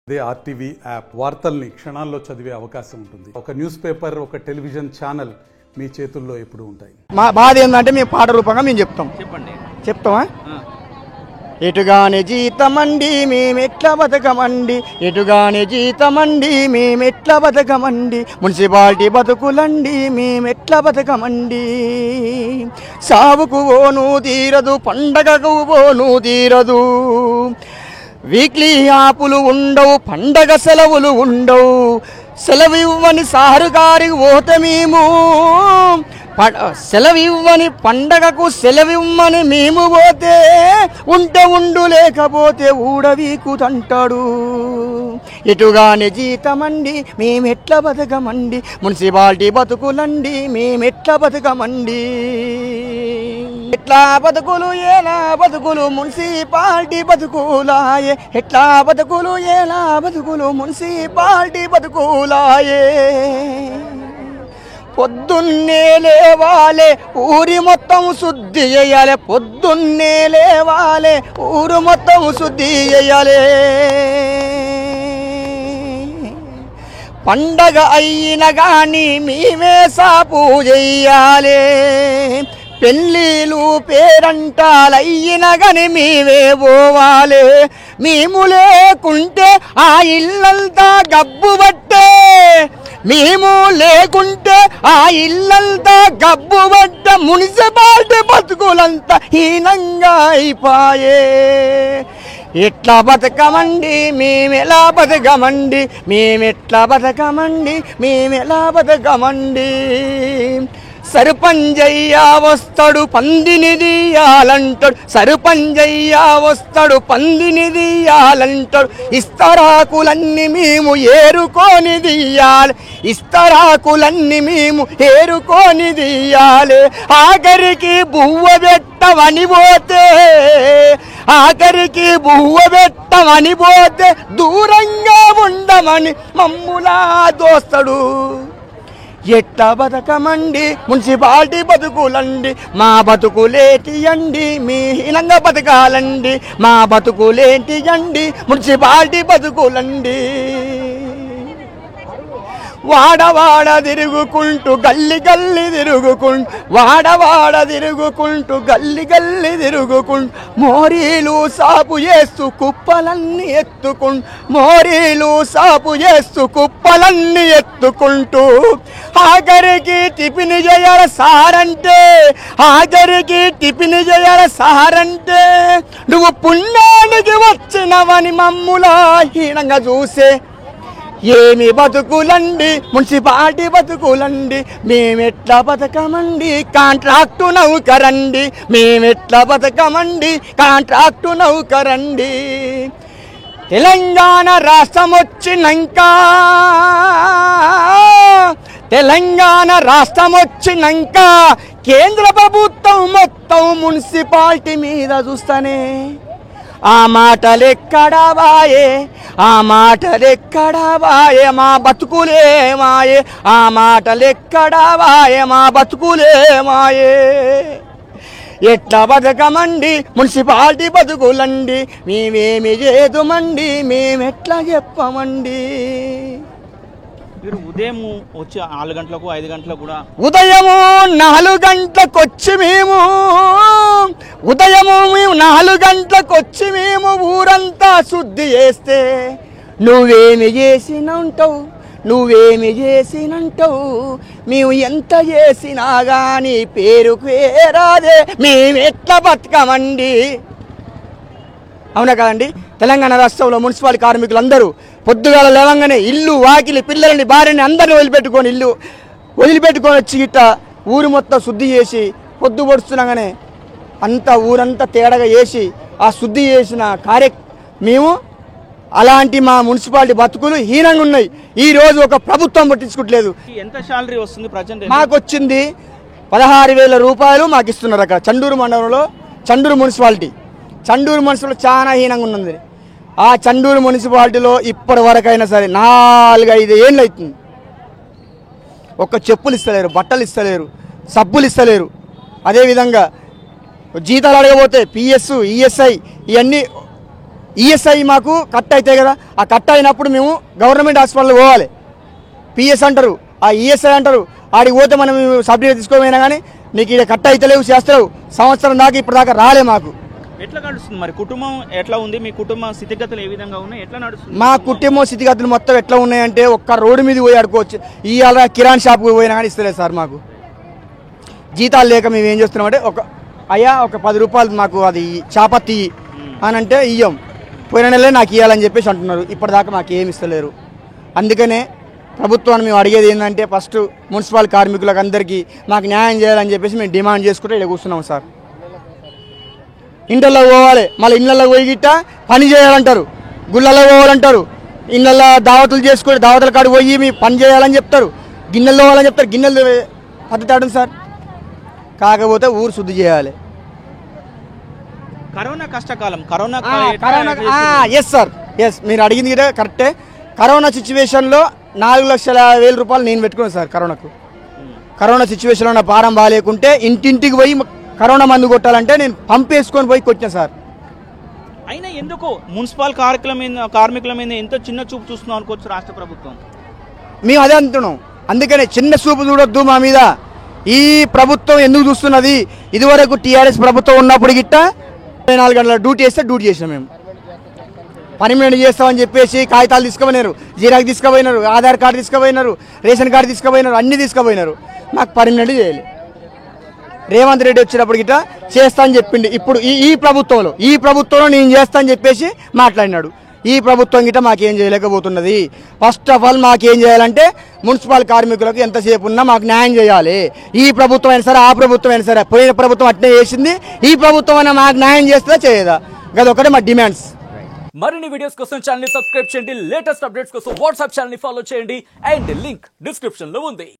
They RTV app వార్తల్ని క్షణాల్లో చదివే అవకాశం ఉంటుంది. ఒక న్యూస్ పేపర్, ఒక టెలివిజన్ ఛానల్ మీ చేతుల్లో ఎప్పుడు ఉంటాయి. మా బాధ ఏంటంటే మేము పాట రూపంగా మేము చెప్తామా? ఎటుగానే జీతమండి మేమెట్లా బతకమండి, ఎటుగానే జీతమండి మేమెట్లా బతకమండి, మున్సిపాలిటీ బతుకులండి మేమెట్లా బతకమండి. సావుకు ఓను తీరదు, పండగకు ఓను తీరదు, వీక్లీ ఆపులు ఉండవు, పండగ సెలవులు ఉండవు, సెలవు ఇవ్వని సారు గారికి పోతే మేము, సెలవు ఇవ్వని పండగకు సెలవివ్వని మేము పోతే, ఉంటే ఉండు లేకపోతే ఊడవీకుతంటాడు. ఎటుగానే జీతమండి మేమెట్లా బతకమండి, మున్సిపాలిటీ బతుకులండి మేమెట్లా బతకమండి. ఎట్లా బతుకులు ఎలా బతుకులు మున్సిపాలిటీ బతుకులాయే, ఎట్లా బతుకులు ఎలా బతుకులు మున్సిపాలిటీ బతుకులాయే. పొద్దున్నే లేవాలే ఊరి మొత్తం శుద్ధి చేయాలి, పొద్దున్నే లేవాలే ఊరు మొత్తం శుద్ధి చేయాలి. పండగ అయిన గాని మేమే సాపు చెయ్యాలి, పెళ్ళిళ్ళు పేరంటాలయ్యిన గని మేమే పోవాలి. మేము లేకుంటే ఆ ఇల్లంతా గబ్బు పట్టే, మేము లేకుంటే ఆ ఇల్లంతా గబ్బు పట్ట, మున్సిపాలిటీ బతుకులంతా హీనంగా అయిపోయే. ఎట్లా బతకమండి మేమెలా బతకమండి, మేమెట్లా బతకమండి మేమెలా బతకమండి. సర్పంచయ్యా వస్తాడు పందిని తీయాలంటాడు, సర్పంచయ్యా వస్తాడు పందిని తీయాలంటాడు, ఇస్తరాకులన్నీ మేము ఏరుకొని తీయాలి, ఇస్తరాకులన్నీ మేము ఏరుకొని తీయాలి. ఆఖరికి బువ్వ పెట్టమని పోతే, ఆఖరికి బువ్వ పెట్టమని పోతే దూరంగా ఉండమని మమ్ములా దోస్తాడు. ఎట్లా బతకమండి మున్సిపాలిటీ బతుకులండి, మా బతుకులేటియండి మీ హీనంగా బతకాలండి, మా బతుకులేటియండి మున్సిపాలిటీ బతుకులండి. వాడవాడ తిరుగుకుంటూ గల్లి గల్లి తిరుగుకుంటూ, వాడవాడ తిరుగుకుంటూ గల్లి గల్లి తిరుగుకుంటూ, మోరీలు సాపు చేస్తూ కుప్పలన్నీ ఎత్తుకుంటూ, మోరీలు సాపు చేస్తూ కుప్పలన్నీ ఎత్తుకుంటూ, ఆఖరికి టిఫిన్ చేయాల సారంటే, ఆఖరికి టిఫిన్ చేయాల సారంటే, నువ్వు పుణ్యానికి వచ్చినవని మమ్ములా హీనంగా చూసే. ఏమి బతుకులండి మున్సిపాలిటీ బతుకులండి, మేమెట్లా బతకమండి కాంట్రాక్టు నౌకరండి, మేమెట్లా బతకమండి కాంట్రాక్టు నౌకరండి. తెలంగాణ రాష్ట్రం వచ్చినాక, తెలంగాణ రాష్ట్రం వచ్చినాక కేంద్ర ప్రభుత్వం మొత్తం మున్సిపాలిటీ మీద చూస్తానే. ఆ మాటలెక్కడా బాయే, ఆ మాటలెక్కడా బాయే, మా బతుకులే మాయే, ఆ మాటలెక్కడా బాయే, మా బతుకులే మాయే. ఎట్లా బతకమండి మున్సిపాలిటీ బతుకులండి, మేమేమి చేదుమండి మేమెట్లా చెప్పమండి. మీరు ఉదయం వచ్చి 4 గంటలకు 5 గంటలకు కూడా, ఉదయము 4 గంటలకు వచ్చి మేము, ఉదయము మేము 4 గంటలకు వచ్చి మేము ఊరంతా శుద్ధి చేస్తే, నువ్వేమి చేసినంటావు, నువ్వేమి చేసినంటావు, మేము ఎంత చేసినా కానీ పేరుకే రాదే, మేమెట్లా బతకమండి. అవునా కదండి? తెలంగాణ రాష్ట్రంలో మున్సిపల్ కార్మికులందరూ పొద్దుగాల లేవంగానే ఇల్లు వాకిలి పిల్లలని భార్యని అందరిని వదిలిపెట్టుకొని వచ్చి గిట్ట ఊరు మొత్తం శుద్ధి చేసి పొద్దు పొడుస్తున్నాగానే అంతా ఊరంతా తేడాగా చేసి ఆ శుద్ధి చేసిన మేము అలాంటి మా మున్సిపాలిటీ బతుకులు హీనంగా ఉన్నాయి. ఈరోజు ఒక ప్రభుత్వం పట్టించుకోవట్లేదు. ఎంత శాలరీ వస్తుంది ప్రజెంట్? మాకు వచ్చింది 16,000 రూపాయలు మాకు ఇస్తున్నారు. అక్కడ చండూరు మండలంలో చండూరు మున్సిపాలిటీ చాలా హీనంగా ఉన్నది. ఆ చండూరు మున్సిపాలిటీలో ఇప్పటి వరకైనా సరే 4-5 ఏళ్ళు అవుతుంది, ఒక్క చెప్పులు ఇస్తలేరు, బట్టలు ఇస్తలేరు, సబ్బులు ఇస్తలేరు. అదేవిధంగా జీతాలు అడగబోతే పిఎస్ ఈఎస్ఐ ఇవన్నీ ఈఎస్ఐ మాకు కట్ అవుతాయి కదా, ఆ కట్ అయినప్పుడు మేము గవర్నమెంట్ హాస్పిటల్ పోవాలి. పిఎస్ అంటారు, ఆ ఈఎస్ఐ అంటారు. ఆడికి పోతే మనం సబ్సిడీ తీసుకోపోయినా కానీ నీకు ఇక్కడ కట్ అవుతలేవు, చేస్తలేవు. సంవత్సరం దాకా ఇప్పుడు దాకా రాలే మాకు. ఎట్లా నడుస్తుంది మరి కుటుంబం ఎట్లా ఉంది? మీ కుటుంబ స్థితిగతులు ఏ విధంగా ఉన్నాయి? ఎట్లా నడుస్తుంది? మా కుటుంబం స్థితిగతులు మొత్తం ఎట్లా ఉన్నాయంటే ఒక్క రోడ్డు మీద పోయి ఆడుకోవచ్చు. ఇవాళ కిరాణ్ షాప్కి పోయినా కానీ ఇస్తలేదు సార్. మాకు జీతాలు లేక మేము ఏం చేస్తున్నామంటే ఒక 10 రూపాయలు మాకు అది చాపత్తి అని అంటే ఇయ్యం. పోయిన నెలలే నాకు ఇవ్వాలని చెప్పేసి అంటున్నారు. ఇప్పటిదాకా మాకు ఏమి ఇస్తలేరు. అందుకనే ప్రభుత్వాన్ని మేము అడిగేది ఏంటంటే ఫస్ట్ మున్సిపల్ కార్మికులకు అందరికీ మాకు న్యాయం చేయాలని చెప్పేసి మేము డిమాండ్ చేసుకుంటే ఇక్కడ కూర్చున్నాం సార్. ఇంట్లో పోవాలి, మళ్ళీ ఇళ్ళల్లో పోయి గిట్ట పని చేయాలంటారు, గుళ్ళల్లో పోవాలంటారు, ఇళ్ళల్లో దావతులు చేసుకొని దావతుల కాడికి పోయి మీ పని చేయాలని చెప్తారు, గిన్నెలు పోవాలని చెప్తారు. గిన్నెలు పద్ధతి ఆడు సార్. కాకపోతే ఊరు శుద్ధి చేయాలి. కరోనా కష్టకాలం, కరోనా ఎస్ సార్, ఎస్ మీరు అడిగింది కూడా కరెక్టే. కరోనా సిచ్యువేషన్లో 4,50,000 రూపాయలు నేను పెట్టుకున్నాను సార్. కరోనా సిచ్యువేషన్లో నా భారం బాగాలేకుంటే ఇంటింటికి పోయి కరోనా మందు కొట్టాలంటే నేను పంపేసుకొని పోయి కొట్టినా సార్. అయినా ఎందుకు మున్సిపల్ కార్మికుల మీద ఎంతో చిన్న చూపు చూస్తున్నాం అనుకోవచ్చు రాష్ట్ర ప్రభుత్వం? మేము అదే అంటున్నాం. అందుకనే చిన్న చూపు చూడొద్దు మా మీద. ఈ ప్రభుత్వం ఎందుకు చూస్తున్నది? ఇదివరకు టీఆర్ఎస్ ప్రభుత్వం ఉన్నప్పుడు గిట్ట 24 గంటల డ్యూటీ వేస్తే డ్యూటీ చేసినాం. మేము పర్మనెంట్ చేస్తామని చెప్పేసి కాగితాలు తీసుకుపోయినారు, జిరాక్స్ తీసుకుపోయినారు, ఆధార్ కార్డు తీసుకుపోయినారు, రేషన్ కార్డు తీసుకుపోయినారు, అన్నీ తీసుకుపోయినారు. మాకు పర్మనెంట్ చేయలేదు. రేవంత్ రెడ్డి వచ్చినప్పుడు గిట్ట చేస్తా అని చెప్పింది. ఇప్పుడు ఈ ప్రభుత్వంలో నేను చేస్తా అని చెప్పేసి మాట్లాడినాడు. ఈ ప్రభుత్వం గిట్ట మాకేం చేయలేకపోతున్నది. ఫస్ట్ ఆఫ్ ఆల్ మాకేం చేయాలంటే మున్సిపల్ కార్మికులకు ఎంతసేపు ఉన్నా మాకు న్యాయం చేయాలి. ఈ ప్రభుత్వం అయినా సరే, ఆ ప్రభుత్వం అయినా సరే, పోయిన ప్రభుత్వం అట్నే చేసింది. ఈ ప్రభుత్వం అయినా మాకు న్యాయం చేస్తుందా చేయదా, గదొకటే మా డిమాండ్స్. మరిన్ని వీడియోస్ కోసం ఛానల్ ని సబ్స్క్రైబ్ చేయండి. లేటెస్ట్ అప్డేట్స్ కోసం వాట్సాప్ ఛానల్ ని ఫాలో చేయండి. అండ్ లింక్ డిస్క్రిప్షన్ లో ఉంది.